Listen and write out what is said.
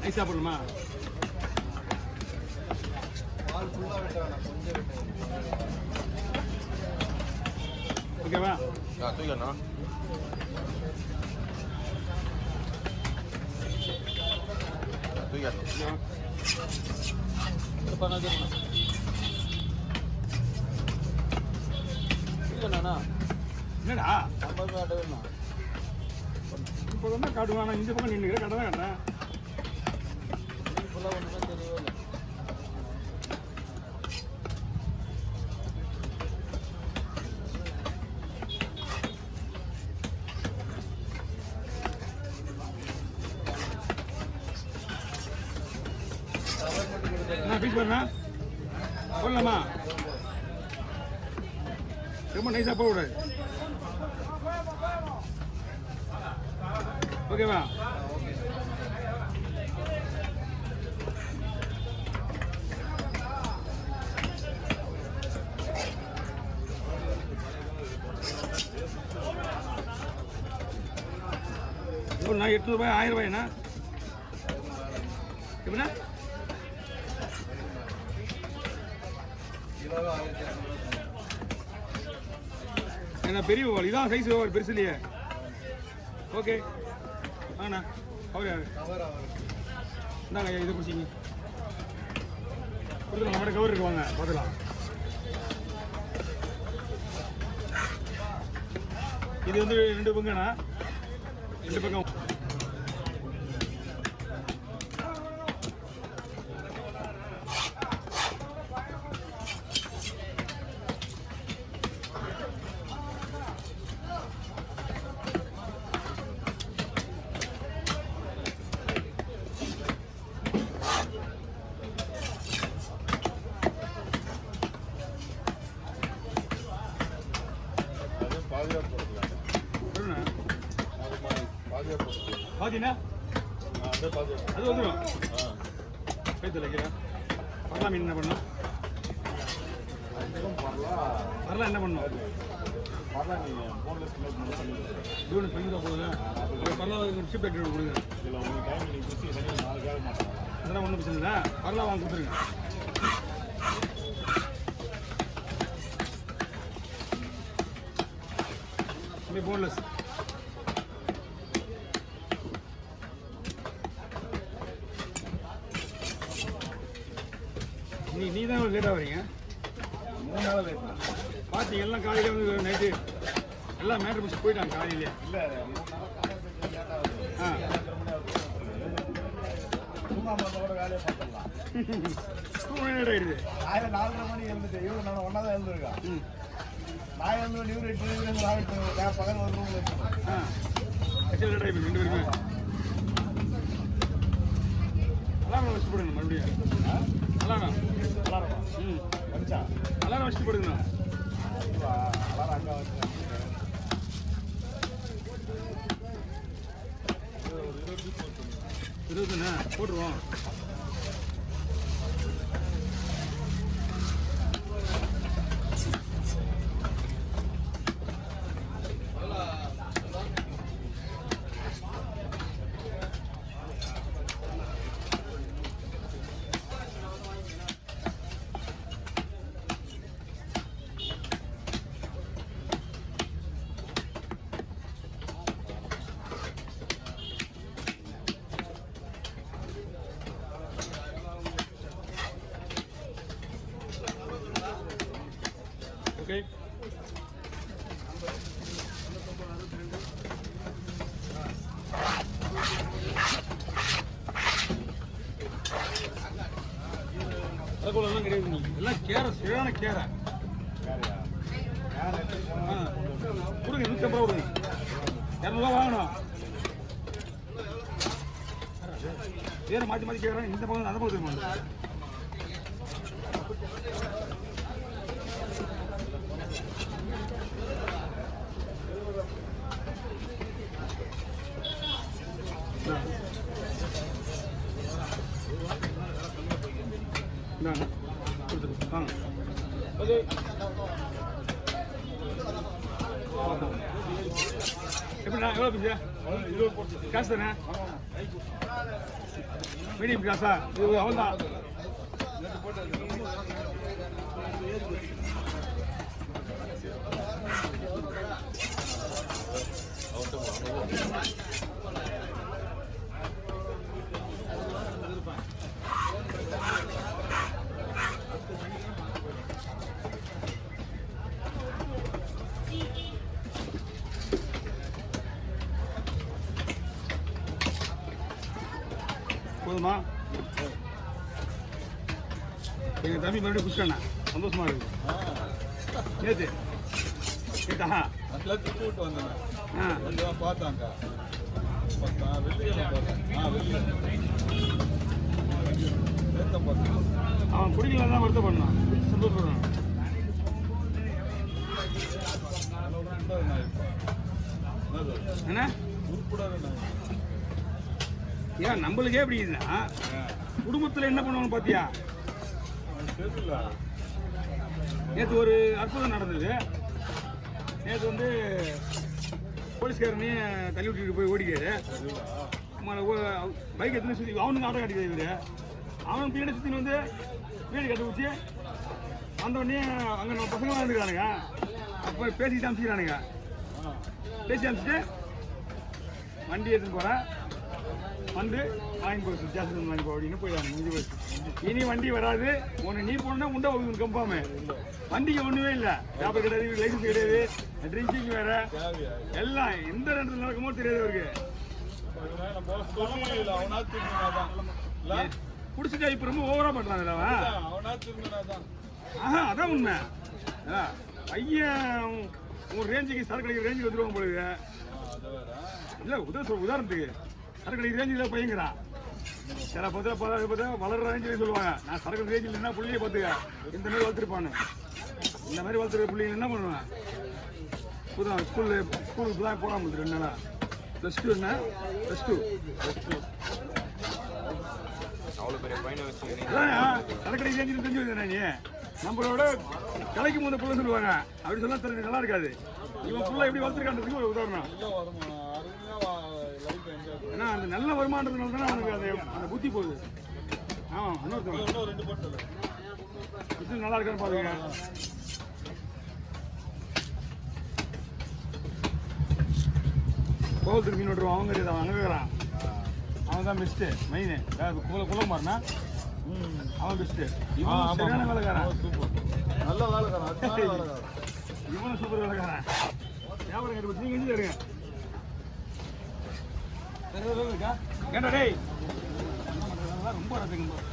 நைஸாக போடணுமா? பால் ஃபுல்லாக வெட்ட வேணாம், கொஞ்சம் வெட்ட. ஓகேவா? தூக்கண்ணா. தூக்கண்ணா. என்னடா இப்போ தான் காட்டுவான். இந்த பக்கம் நின்று கடை தான் கட்டுறேன். ஃபுல்லாக ஒன்றுமே தெரியவே இல்லை. என்ன பீஸ் பண்ணா போடலாமா? ரொம்ப நைஸாக போடக்கூடாது. ஓகேவா? எவ்வளோண்ணா? 800 ரூபாய் 1000 ரூபாய்ண்ணா? எப்படின்னா என்ன பெரிய ஓவல் இதான் சைஸ் ஓவல் பெருசு இல்லையே. ஓகே ஆண்ணா அவர் யாரு இந்தாங்க ஐயா இதை பிடிச்சிங்க கொடுத்துருங்க. நம்மகிட்ட கவர் இருக்கு, வாங்க பார்த்துக்கலாம். இது வந்து 2 பங்குண்ணா, 2 பக்கம். பாத்தீங்கன்னா அது வந்துடும். பேத்துல வைக்கிறேன். பரலா மீன் என்ன பண்ணும்? பரலா என்ன பண்ணும்? போனஸ் பண்ணி தான் போகுது. பரலா ஷிப் எடுத்து கொடுங்க. இதெல்லாம் ஒன்றும் பிரச்சனை இல்லை. பரலா வாங்க கொடுத்துருங்க. போன்லெஸ் நீ தான் லேட்டாக வரீங்க. 3 நாள் லேட் பார்த்து எல்லாம் காலையில் வந்து நைட்டு எல்லாம் மேட்ரு முடிச்சு போயிட்டாங்க காலையிலே. இல்லை 3 நாள் காலையில் லேட்டாக வருது. கூட வேலையை பார்த்துடலாம். லேட் ஆயிடுது. காலையில் 4:30 மணி எழுந்துட்டு இவரு நான் ஒன்றா தான் எழுந்துருக்கா. நான் எழுந்து இவரு 8 பகல் 1 ரூம் வச்சுருக்கேன். லேட் ஆகி 2 பேருமே அலாரம் வச்சு போடுங்க. மறுபடியும் அலாரம் வச்சா அலாரம் வச்சுட்டு போடுங்கண்ணா. அலாரம் அங்கே வச்சு 20 போட்டுருவோம். ஓகே அதுக்குள்ளெல்லாம் கிடையாது. நீ எல்லாம் கேரை சரியான கேரை கொடுங்க. 150 ரூபா கொடுங்க. 200 ரூபா வாங்கணும். வேற மாற்றி மாற்றி கேட்குறேன். இந்த பக்கம் அந்த பக்கம் தெரியுமா? கொடுத்துரு வாங்க. ஓகே எப்படிண்ணா எவ்வளோ பீஸா? காசு தானே மீடியம் காசா இது அவ்வளோதான் போதுமா எங்க தம்பி மறுபடியும் குடிச்சாண்ணா சந்தோஷமா இருக்கு நேத்து கேட்டா நல்லா திட்டு விட்டு வந்தேன் ஆ கொஞ்சம் பார்த்தாங்க அவன் குடிக்கலாம் தான் வருத்த பண்ணான் சந்தோஷப்படுறான் என்ன ஏன் நம்மளுக்கே எப்படி இருந்தா குடும்பத்தில் என்ன பண்ணுவாங்க பாத்தியா நேற்று ஒரு அற்புதம் நடந்தது நேற்று வந்து போலீஸ்காரனையே தள்ளி விட்டுட்டு போய் ஓடிக்காரு பைக் எத்தனை சுற்றி அவனுக்கு ஆட்டோ காட்டிக்காரு இவரு அவன் பின்னாடி சுற்றின்னு வந்து வீடு கட்ட வச்சு வந்தோடனே அங்கே நம்ம பசங்களாம் இருந்துக்கிறானுங்க அப்போ பேசிட்டு அனுப்பிச்சிக்கிறானுங்க பேசி அனுப்பிச்சிட்டு வண்டி எடுத்துன்னு போகிறேன் வந்து வாங்கி போச்சு ஜாஸ்தி வாங்கி போ அப்படின்னு போயிடாங்க முடிஞ்சு போச்சு இனி வண்டி வராது உன்னை நீ போனா உண்டா உங்களுக்கு கம்பாம வண்டிக்கு ஒன்றுமே இல்லை பேப்பர் கிடையாது லைசன்ஸ் கிடையாது ட்ரிங்கிங் வேற எல்லாம் எந்த ரெண்டு நடக்குமோ தெரியாது அவருக்கு குடிச்சிட்டா இப்போ ரொம்ப ஓவரா பண்றாங்க ஆஹா அதான் உண்மை பையன் உன் ரேஞ்சுக்கு சரக்கு அடிக்கிற ரேஞ்சுக்கு வந்துருவாங்க போலுது இல்லை உதாரணத்துக்கு சரக்கு அடிக்கிற ரேஞ்சில் பையங்கிறான் சில பார்த்தா வளர்ற ரேஞ்சில் சொல்லுவாங்க நான் சரக்கு ரேஞ்சில் என்ன புள்ளியை பார்த்துக்க இந்த மாதிரி வளர்த்துருப்பான்னு இந்த மாதிரி வளர்த்துருக்க பிள்ளைங்க என்ன பண்ணுவேன் இப்போதான் ஸ்கூலுக்கு தான் போகாம 2 நாளா +2 என்ன +2 அவ்வளோ பெரிய பையனை வச்சு சரக்கு அடிக்கிற ரேஞ்சில் தெரிஞ்சு வந்தேன் நீ நம்மளோட கலைக்கும் போது புள்ள சொல்லுவாங்க அப்படி சொன்னா தெரிஞ்சு நல்லா இருக்காது இவன் புள்ள எப்படி வளர்த்துருக்கான்றதுக்கு ஒரு உதாரணம் ஏன்னா அந்த நல்ல வருமானத்தினால தானே அவனுக்கு அந்த புத்தி போகுது ஆமாம் இன்னொருத்தவங்க நல்லா இருக்கான்னு பாருங்க கோவத்துக்கு மீன் விட்டுருவான் அவங்க தெரியாது அவன் அங்கே இருக்கிறான் அவன் தான் பெஸ்ட்டு மெயின் குலமாரினா அவன் பெஸ்ட்டு இவன் சரியான வேலைக்காரன் நல்ல வேலைக்காரன் இவனும் சூப்பர் வேலைக்காரன் வியாபாரம் கட்டி வச்சு நீங்கள் இருங்க ஏன்டா டேய் ரொம்ப ரசிக்கும்